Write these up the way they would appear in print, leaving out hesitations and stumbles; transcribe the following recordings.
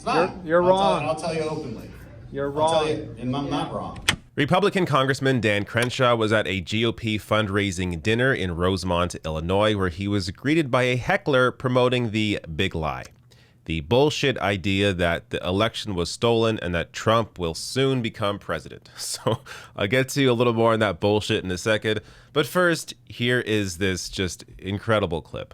It's not. You're wrong. I'll tell you openly. You're wrong. I'll tell you, and I'm not wrong. Republican Congressman Dan Crenshaw was at a GOP fundraising dinner in Rosemont, Illinois, where he was greeted by a heckler promoting the big lie. The bullshit idea that the election was stolen and that Trump will soon become president. So I'll get to a little more on that bullshit in a second. But first, here is this just incredible clip.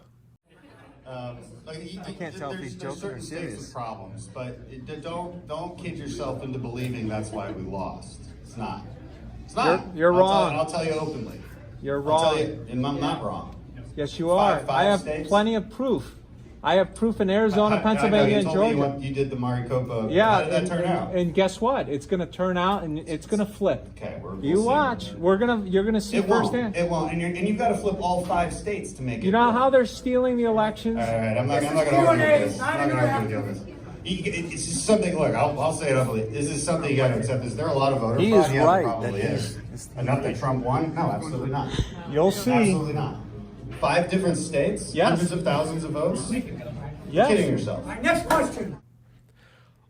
I can't tell if he's joking or serious. Problems, but don't kid yourself into believing that's why we lost. It's not. It's not. You're wrong. I'll tell you openly. You're wrong. I'll tell you, and I'm not wrong. Yes, you are. I have states? plenty of proof. I have proof in Arizona, Pennsylvania, and Georgia. You did the Maricopa. Yeah. How did that turn out? And guess what? It's going to turn out, and it's going to flip. Okay, you watch. You're going to see firsthand. It won't. And you've got to flip all 5 states to make it. You know how they're stealing the elections? All right, I'm not going to argue with this. I'm not going to argue with this. It's just something. Look, I'll say it openly. This is something you got to accept. Is there a lot of voter fraud? He is Yeah, right. Probably is. Enough that Trump won? No, absolutely not. You'll see. Absolutely not. 5 different states. Yes. Hundreds of thousands of votes. Yes. You're kidding yourself. Next question.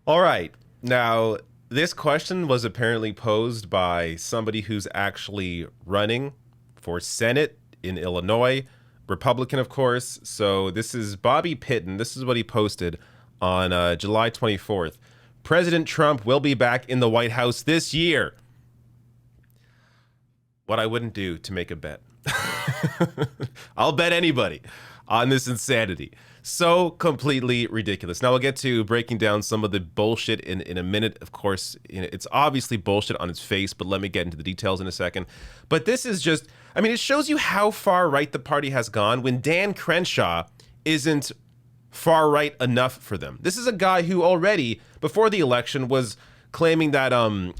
All right. Now, this question was apparently posed by somebody who's actually running for Senate in Illinois, Republican, of course. So this is Bobby Pitton. This is what he posted on July 24th. President Trump will be back in the White House this year. What I wouldn't do to make a bet. I'll bet anybody on this insanity. So completely ridiculous. Now we'll get to breaking down some of the bullshit in a minute. Of course, it's obviously bullshit on its face, but let me get into the details in a second. But this is just, I mean, it shows you how far right the party has gone when Dan Crenshaw isn't far right enough for them. This is a guy who already, before the election, was claiming that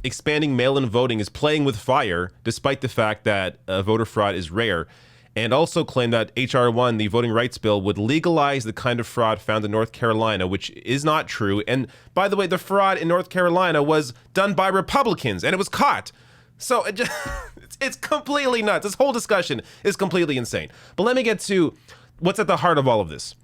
expanding mail-in voting is playing with fire, despite the fact that voter fraud is rare. And also claimed that H.R. 1, the voting rights bill, would legalize the kind of fraud found in North Carolina, which is not true. And by the way, the fraud in North Carolina was done by Republicans, and it was caught. So it's completely nuts. This whole discussion is completely insane. But let me get to what's at the heart of all of this.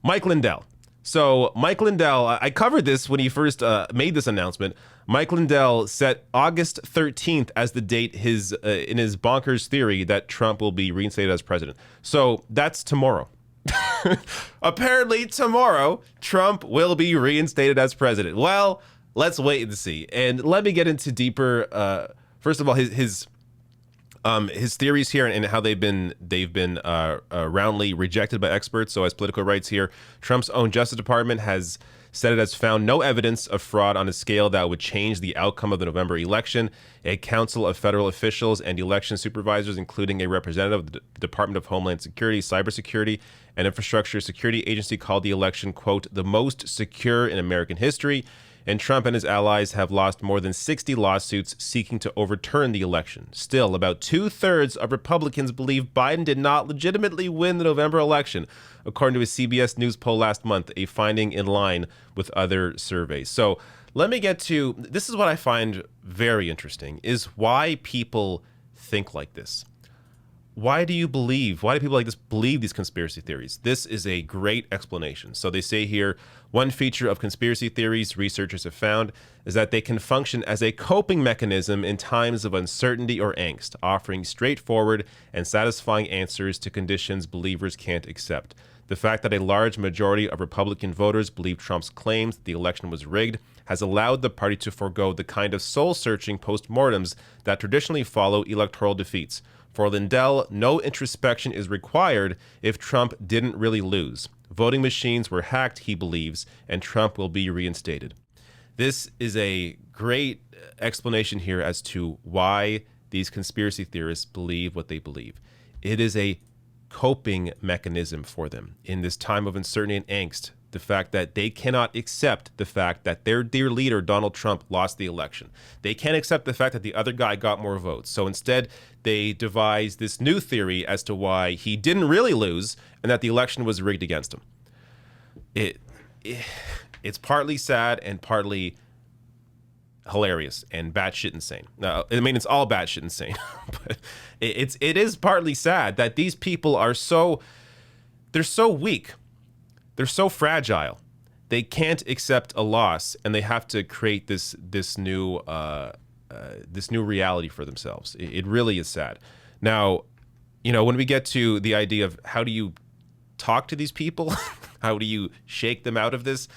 Mike Lindell. So Mike Lindell, I covered this when he first made this announcement. Mike Lindell set August 13th as the date in his bonkers theory that Trump will be reinstated as president. So that's tomorrow. Apparently tomorrow, Trump will be reinstated as president. Well, let's wait and see. And let me get into deeper, first of all, his theories here and how they've been roundly rejected by experts. So as political rights here, Trump's own Justice Department has said it has found no evidence of fraud on a scale that would change the outcome of the November election. A council of federal officials and election supervisors, including a representative of the Department of Homeland Security, Cybersecurity, and Infrastructure Security Agency, called the election, quote, the most secure in American history. And Trump and his allies have lost more than 60 lawsuits seeking to overturn the election. Still, about 2/3 of Republicans believe Biden did not legitimately win the November election, according to a CBS News poll last month, a finding in line with other surveys. So let me get to, this is what I find very interesting, is why people think like this. Why do people like this believe these conspiracy theories? This is a great explanation. So they say here, one feature of conspiracy theories researchers have found is that they can function as a coping mechanism in times of uncertainty or angst, offering straightforward and satisfying answers to conditions believers can't accept. The fact that a large majority of Republican voters believe Trump's claims that the election was rigged has allowed the party to forego the kind of soul-searching postmortems that traditionally follow electoral defeats. For Lindell, no introspection is required if Trump didn't really lose. Voting machines were hacked, he believes, and Trump will be reinstated. This is a great explanation here as to why these conspiracy theorists believe what they believe. It is a coping mechanism for them in this time of uncertainty and angst. The fact that they cannot accept the fact that their dear leader, Donald Trump, lost the election. They can't accept the fact that the other guy got more votes. So instead, they devise this new theory as to why he didn't really lose and that the election was rigged against him. It's partly sad and partly hilarious and batshit insane. I mean, it's all batshit insane, but it is partly sad that these people are they're so weak. They're so fragile they can't accept a loss, and they have to create this new reality for themselves. It really is sad. Now, when we get to the idea of how do you talk to these people, how do you shake them out of this,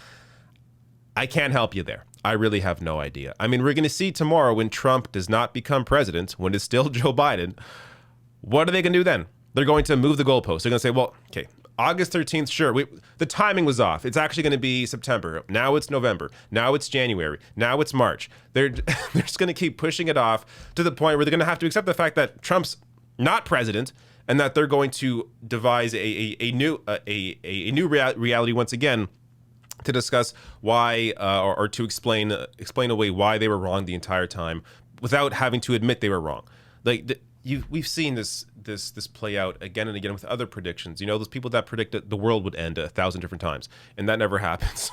I can't help you there. I really have no idea. I mean, we're going to see tomorrow when Trump does not become president, when it's still Joe Biden, what are they going to do then? They're going to move the goalposts. They're going to say, well, okay, August 13th, sure, the timing was off. It's actually going to be September. Now it's November. Now it's January. Now it's March. They're just going to keep pushing it off to the point where they're going to have to accept the fact that Trump's not president, and that they're going to devise a new reality once again to discuss why or to explain away why they were wrong the entire time without having to admit they were wrong. Like we've seen this play out again and again with other predictions. Those people that predicted the world would end 1,000 different times, and that never happens.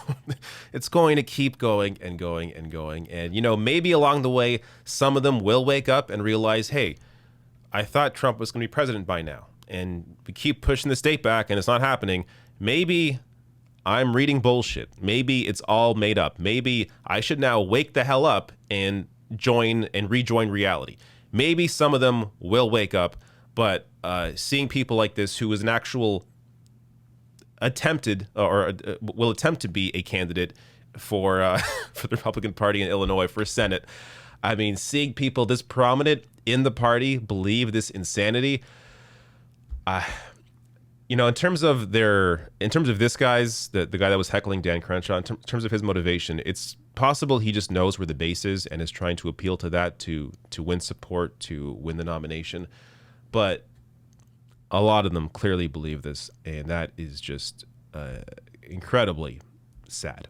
It's going to keep going and going and going. And maybe along the way, some of them will wake up and realize, hey, I thought Trump was going to be president by now, and we keep pushing the state back, and it's not happening. Maybe I'm reading bullshit. Maybe it's all made up. Maybe I should now wake the hell up and rejoin reality. Maybe some of them will wake up, but seeing people like this who is an actual attempted or will attempt to be a candidate for the Republican Party in Illinois for Senate, I mean, seeing people this prominent in the party believe this insanity, in terms of this guy's, the guy that was heckling Dan Crenshaw, in terms of his motivation, it's possible he just knows where the base is and is trying to appeal to that to win support, to win the nomination. But a lot of them clearly believe this, and that is just incredibly sad.